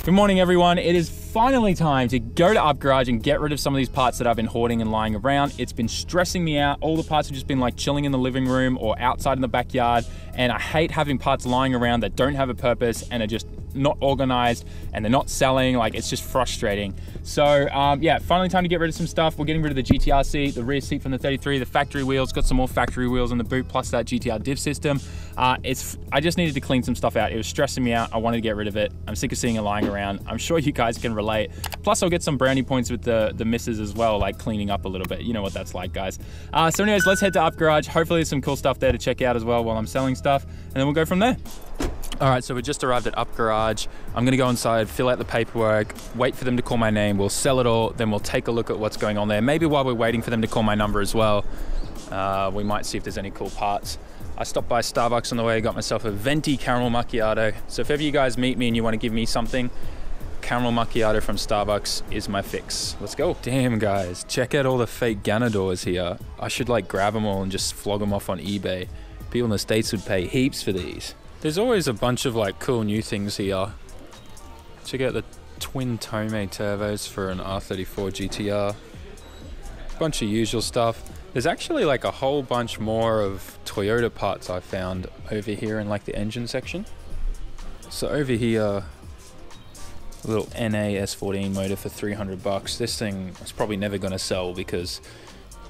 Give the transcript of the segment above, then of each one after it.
Good morning, everyone. It is finally time to go to Up Garage and get rid of some of these parts that I've been hoarding and lying around. It's been stressing me out. All the parts have just been like chilling in the living room or outside in the backyard. And I hate having parts lying around that don't have a purpose and are just not organized and they're not selling. Like, it's just frustrating. So yeah, finally time to get rid of some stuff. We're getting rid of the GTR seat, the rear seat from the 33, the factory wheels, got some more factory wheels in the boot, plus that GTR diff system. I just needed to clean some stuff out. It was stressing me out. I wanted to get rid of it. I'm sick of seeing it lying around. I'm sure you guys can relate. Plus I'll get some brownie points with the misses as well, like cleaning up a little bit. You know what that's like, guys. So anyways, let's head to Up Garage. Hopefully there's some cool stuff there to check out as well while I'm selling stuff, and then we'll go from there. All right, so we just arrived at Up Garage. I'm gonna go inside, fill out the paperwork, wait for them to call my name. We'll sell it all, then we'll take a look at what's going on there. Maybe while we're waiting for them to call my number as well, we might see if there's any cool parts. I stopped by Starbucks on the way, got myself a venti caramel macchiato. So if ever you guys meet me and you want to give me something, caramel macchiato from Starbucks is my fix. Let's go. Damn, guys, check out all the fake Ganadors here. I should like grab them all and just flog them off on eBay. People in the States would pay heaps for these. There's always a bunch of like cool new things here. Check out the twin Tomei turbos for an R34 GTR. Bunch of usual stuff. There's actually like a whole bunch more of Toyota parts I found over here in like the engine section. So over here, a little NA S14 motor for 300 bucks. This thing is probably never gonna sell because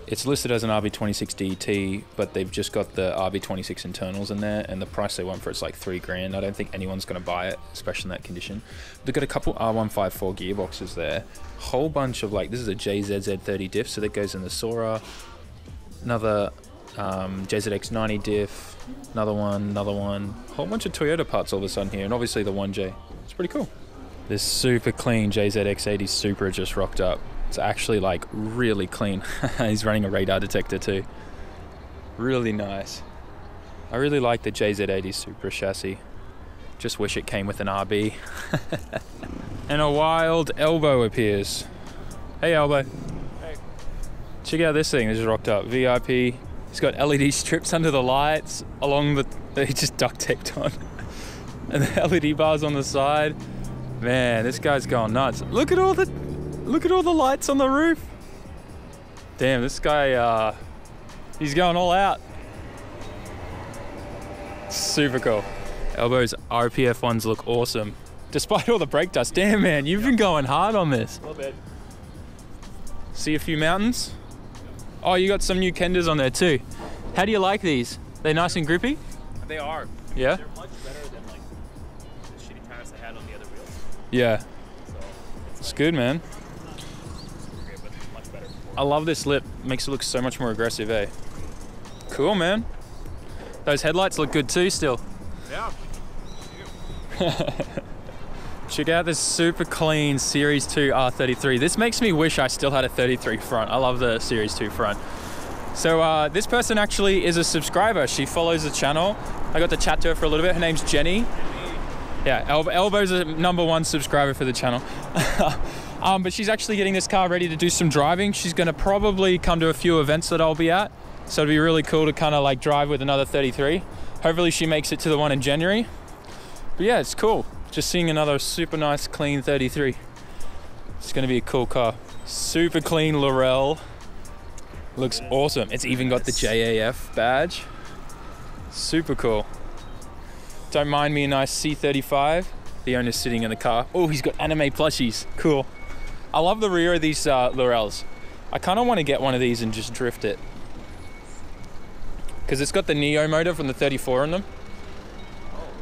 it's listed as an RB26 DT, but they've just got the RB26 internals in there, and the price they want for it's like $3 grand. I don't think anyone's gonna buy it, especially in that condition. They've got a couple R154 gearboxes there. Whole bunch of like, this is a JZZ30 diff, so that goes in the Sora. Another JZX90 diff, another one, whole bunch of Toyota parts all of a sudden here, and obviously the 1J. It's pretty cool. This super clean JZX80 Supra just rocked up. It's actually like really clean. He's running a radar detector too. Really nice. I really like the JZ80 Supra chassis. Just wish it came with an RB. And a wild elbow appears. Hey, elbow. Check out this thing, this is rocked up. VIP. It's got LED strips under the lights along the, they just duct taped on. And the LED bars on the side. Man, this guy's going nuts. Look at all the lights on the roof. Damn, this guy, he's going all out. Super cool. Elbow's RPF ones look awesome. Despite all the brake dust. Damn, man, you've been going hard on this. A little bit. See a few mountains? Oh, you got some new Kenders on there too. How do you like these? They nice and grippy? They are. Yeah? They're much better than like the shitty tires I had on the other wheels. Yeah. So It's good, man. great, but much better. I love this lip. Makes it look so much more aggressive, eh? Cool, man. Those headlights look good too still. Yeah. Check out this super clean Series 2 R33. This makes me wish I still had a 33 front. I love the Series 2 front. So this person actually is a subscriber. She follows the channel. I got to chat to her for a little bit. Her name's Jenny. Yeah, Elbow's a #1 subscriber for the channel. But she's actually getting this car ready to do some driving. She's gonna probably come to a few events that I'll be at. So it'd be really cool to kind of like drive with another 33. Hopefully she makes it to the one in January. But yeah, it's cool. Just seeing another super nice, clean 33. It's gonna be a cool car. Super clean Laurel. Looks awesome. It's even got the JAF badge. Super cool. Don't mind me a nice C35. The owner's sitting in the car. Oh, he's got anime plushies. Cool. I love the rear of these Laurels. I kind of want to get one of these and just drift it. Because it's got the Neo motor from the 34 in them.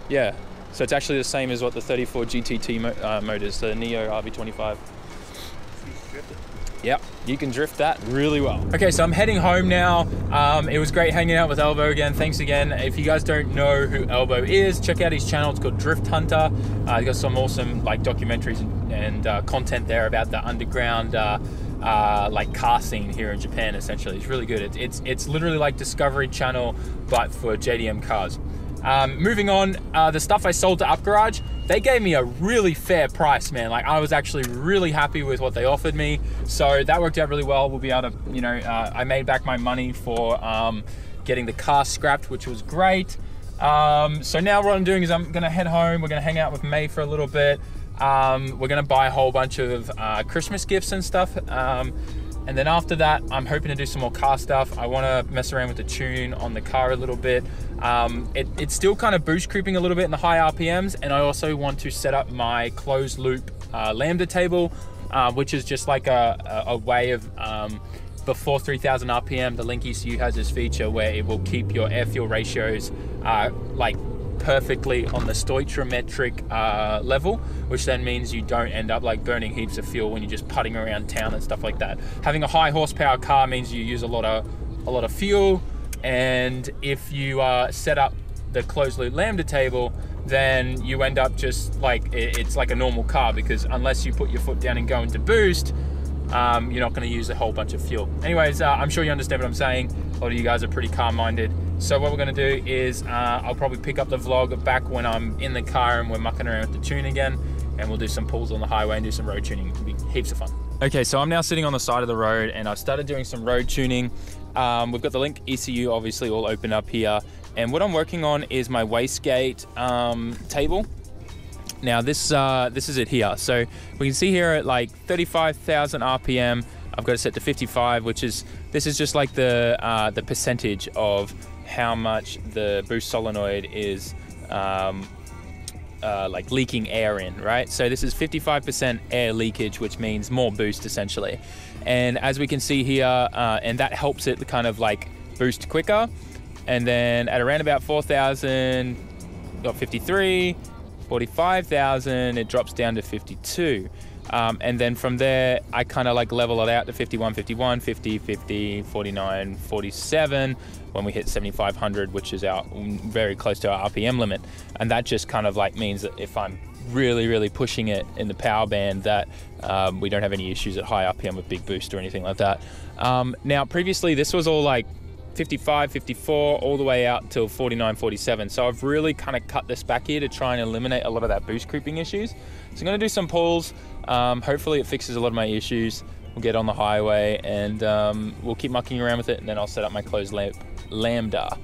Yeah. So it's actually the same as what the 34 GTT motors, the Neo RB25. Yep, you can drift that really well. Okay, so I'm heading home now. It was great hanging out with Elbow again. Thanks again. If you guys don't know who Elbow is, check out his channel. It's called Drift Hunter. He's got some awesome like documentaries and content there about the underground like car scene here in Japan. Essentially, it's really good. It's literally like Discovery Channel, but for JDM cars. Moving on, the stuff I sold to Up Garage, they gave me a really fair price, man. Like, I was actually really happy with what they offered me. So that worked out really well. We'll be able to, you know, I made back my money for getting the car scrapped, which was great. So now what I'm doing is I'm gonna head home. We're gonna hang out with May for a little bit. We're gonna buy a whole bunch of Christmas gifts and stuff. And then after that, I'm hoping to do some more car stuff. I wanna mess around with the tune on the car a little bit. It's still kind of boost creeping a little bit in the high RPMs, and I also want to set up my closed loop lambda table, which is just like a way of, before 3000 RPM, the Link ECU has this feature where it will keep your air fuel ratios like perfectly on the stoichiometric level, which then means you don't end up like burning heaps of fuel when you're just putting around town and stuff like that. Having a high horsepower car means you use a lot of fuel, and if you set up the closed loop lambda table, then you end up just like it's like a normal car, because unless you put your foot down and go into boost, you're not going to use a whole bunch of fuel. Anyways, I'm sure you understand what I'm saying. A lot of you guys are pretty car-minded. So what we're going to do is I'll probably pick up the vlog back when I'm in the car and we're mucking around with the tune again, and we'll do some pulls on the highway and do some road tuning. It'll be heaps of fun. Okay, so I'm now sitting on the side of the road and I've started doing some road tuning. We've got the Link ECU obviously all open up here, and what I'm working on is my wastegate table. Now this is it here. So we can see here at like 35,000 RPM, I've got it set to 55, which is, this is just like the percentage of how much the boost solenoid is like leaking air in, right? So this is 55% air leakage, which means more boost essentially. And as we can see here, and that helps it kind of like boost quicker. And then at around about 4,000, got 53, 45,000, it drops down to 52. And then from there, I kind of like level it out to 51, 51, 50, 50, 49, 47, when we hit 7,500, which is our very close to our RPM limit. And that just kind of like means that if I'm really, really pushing it in the power band, that we don't have any issues at high RPM with big boost or anything like that. Now, previously, this was all like 55, 54, all the way out till 49, 47. So I've really kind of cut this back here to try and eliminate a lot of that boost creeping issues. So I'm gonna do some pulls. Hopefully it fixes a lot of my issues. We'll get on the highway and we'll keep mucking around with it, and then I'll set up my closed lambda.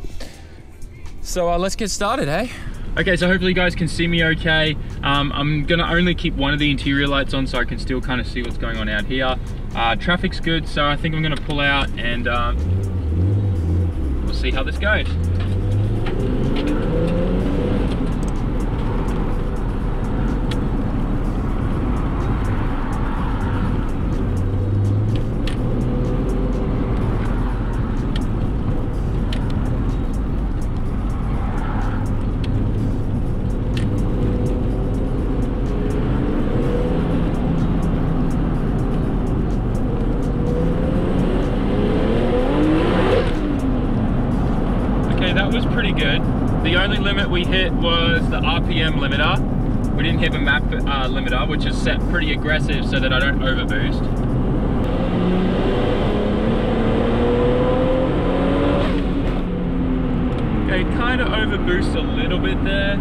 So let's get started, hey? Okay, so hopefully you guys can see me okay. I'm gonna only keep one of the interior lights on so I can still kind of see what's going on out here. Traffic's good, so I think I'm gonna pull out and we'll see how this goes. That was pretty good. The only limit we hit was the RPM limiter. We didn't hit the map limiter, which is set pretty aggressive so that I don't overboost. Okay, kind of overboost a little bit there.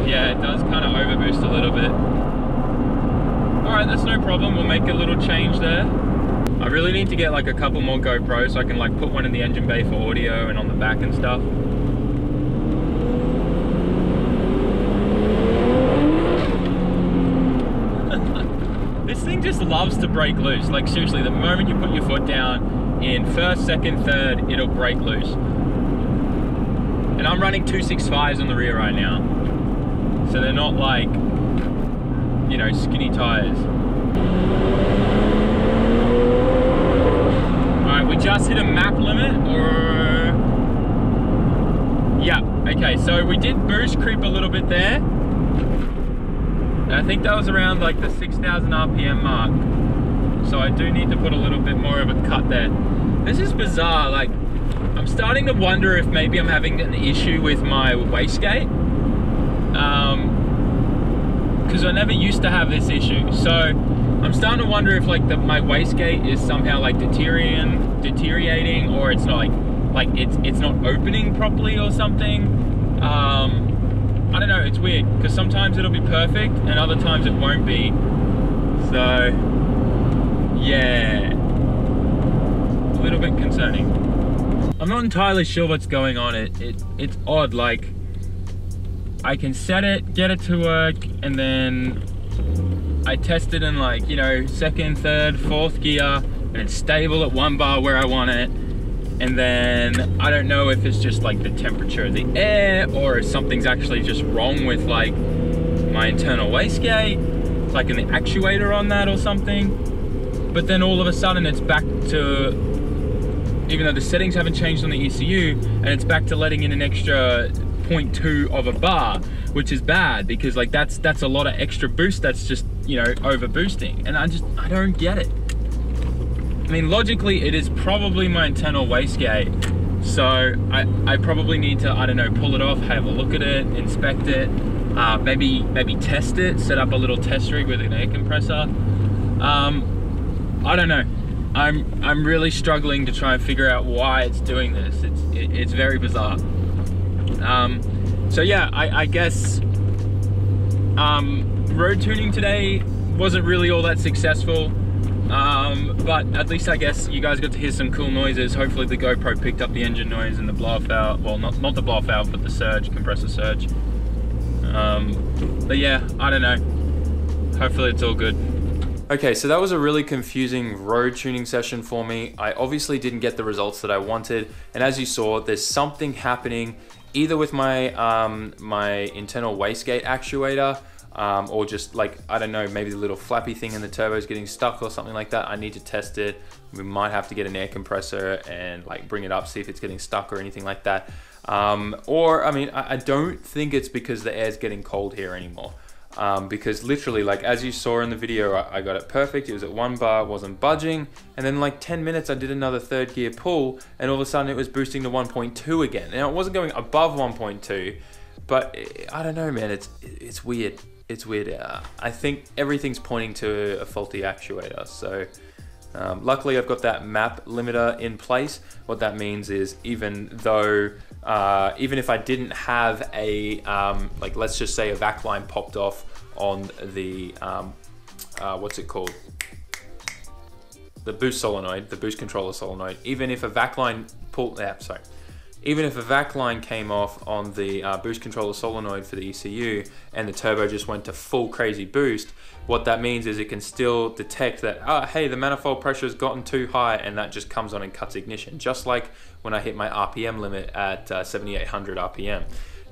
Yeah, it does kind of overboost a little bit. Alright, that's no problem. We'll make a little change there. I really need to get like a couple more GoPros so I can like put one in the engine bay for audio and on the back and stuff. This thing just loves to break loose. Like seriously, the moment you put your foot down, in first, second, third, it'll break loose. And I'm running 265s on the rear right now. So they're not like, you know, skinny tires. We just hit a map limit, or yeah, okay, so we did boost creep a little bit there. I think that was around like the 6,000 RPM mark, so I do need to put a little bit more of a cut there. This is bizarre. Like, I'm starting to wonder if maybe I'm having an issue with my wastegate, because I never used to have this issue. So I'm starting to wonder if like my wastegate is somehow like deteriorating, or it's not like it's not opening properly or something. I don't know, it's weird, because sometimes it'll be perfect and other times it won't be. So yeah, a little bit concerning. I'm not entirely sure what's going on. It's odd, like I can set it, get it to work, and then I test it in like, you know, second, third, fourth gear, and it's stable at 1 bar where I want it. And then I don't know if it's just like the temperature of the air or if something's actually just wrong with like my internal wastegate, like in the actuator on that or something. But then all of a sudden it's back to, even though the settings haven't changed on the ECU, and it's back to letting in an extra 0.2 of a bar, which is bad because like that's a lot of extra boost that's just, you know, over boosting. And I don't get it. I mean, logically, it is probably my internal wastegate. So I probably need to, I don't know, pull it off, have a look at it, inspect it, maybe test it, set up a little test rig with an air compressor. I don't know. I'm really struggling to try and figure out why it's doing this. It's very bizarre. So yeah, I guess road tuning today wasn't really all that successful. But at least I guess you guys got to hear some cool noises. Hopefully the GoPro picked up the engine noise and the blow off valve. Well, not the blow off valve, but the surge, compressor surge. But yeah, I don't know. Hopefully it's all good. Okay, so that was a really confusing road tuning session for me. I obviously didn't get the results that I wanted. And as you saw, there's something happening either with my, my internal wastegate actuator, or just like, I don't know, maybe the little flappy thing in the turbo is getting stuck or something like that. I need to test it. We might have to get an air compressor and like bring it up, see if it's getting stuck or anything like that. Or, I mean, I don't think it's because the air's getting cold here anymore. Because literally, like as you saw in the video, I got it perfect. It was at 1 bar, wasn't budging. And then like 10 minutes, I did another third gear pull, and all of a sudden it was boosting to 1.2 again. Now it wasn't going above 1.2, but I don't know, man, it's weird. It's weird. I think everything's pointing to a faulty actuator. So luckily I've got that map limiter in place. What that means is even though, even if I didn't have a, like let's just say a vac line popped off on the, what's it called? The boost solenoid, the boost controller solenoid, even if a vac line even if a vac line came off on the boost controller solenoid for the ECU and the turbo just went to full crazy boost, what that means is it can still detect that, hey, the manifold pressure has gotten too high, and that just comes on and cuts ignition. Just like when I hit my RPM limit at 7,800 RPM.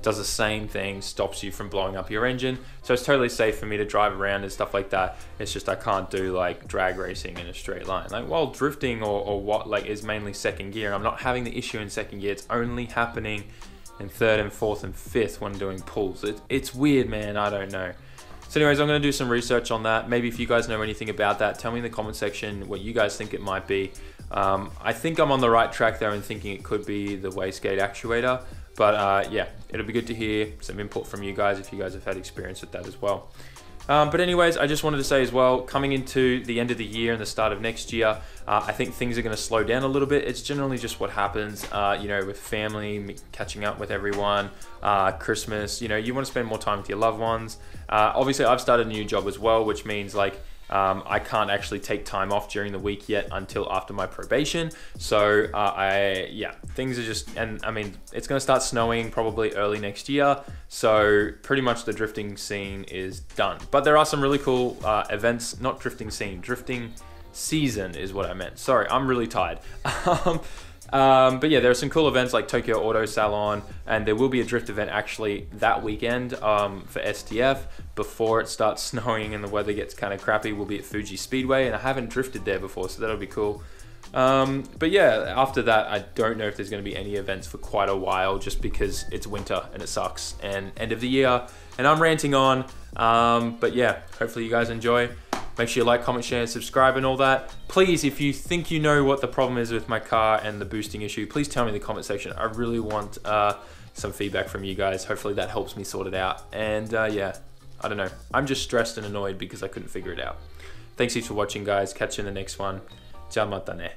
Does the same thing, stops you from blowing up your engine. So it's totally safe for me to drive around and stuff like that. It's just I can't do like drag racing in a straight line. Like while drifting or what like is mainly second gear, I'm not having the issue in second gear. It's only happening in third and fourth and fifth when doing pulls. It's weird, man, I don't know. So anyways, I'm gonna do some research on that. Maybe if you guys know anything about that, tell me in the comment section what you guys think it might be. I think I'm on the right track there and thinking it could be the wastegate actuator. But yeah, it'll be good to hear some input from you guys if you guys have had experience with that as well. But anyways, I just wanted to say as well, coming into the end of the year and the start of next year, I think things are going to slow down a little bit. It's generally just what happens, you know, with family, catching up with everyone, Christmas, you know, you want to spend more time with your loved ones. Obviously, I've started a new job as well, which means like, I can't actually take time off during the week yet until after my probation. So yeah, things are just, and I mean, it's going to start snowing probably early next year. So pretty much the drifting scene is done. But there are some really cool events, not drifting scene, drifting season is what I meant. Sorry, I'm really tired. But yeah, there are some cool events like Tokyo Auto Salon, and there will be a drift event actually that weekend for STF before it starts snowing and the weather gets kind of crappy. We'll be at Fuji Speedway, and I haven't drifted there before, so that'll be cool. But yeah, after that, I don't know if there's going to be any events for quite a while, just because it's winter and it sucks and end of the year, and I'm ranting on. But yeah, hopefully you guys enjoy. Make sure you like, comment, share, and subscribe and all that. Please, if you think you know what the problem is with my car and the boosting issue, please tell me in the comment section. I really want some feedback from you guys. Hopefully that helps me sort it out. And yeah, I don't know. I'm just stressed and annoyed because I couldn't figure it out. Thanks heaps for watching, guys. Catch you in the next one. Ciao, matane.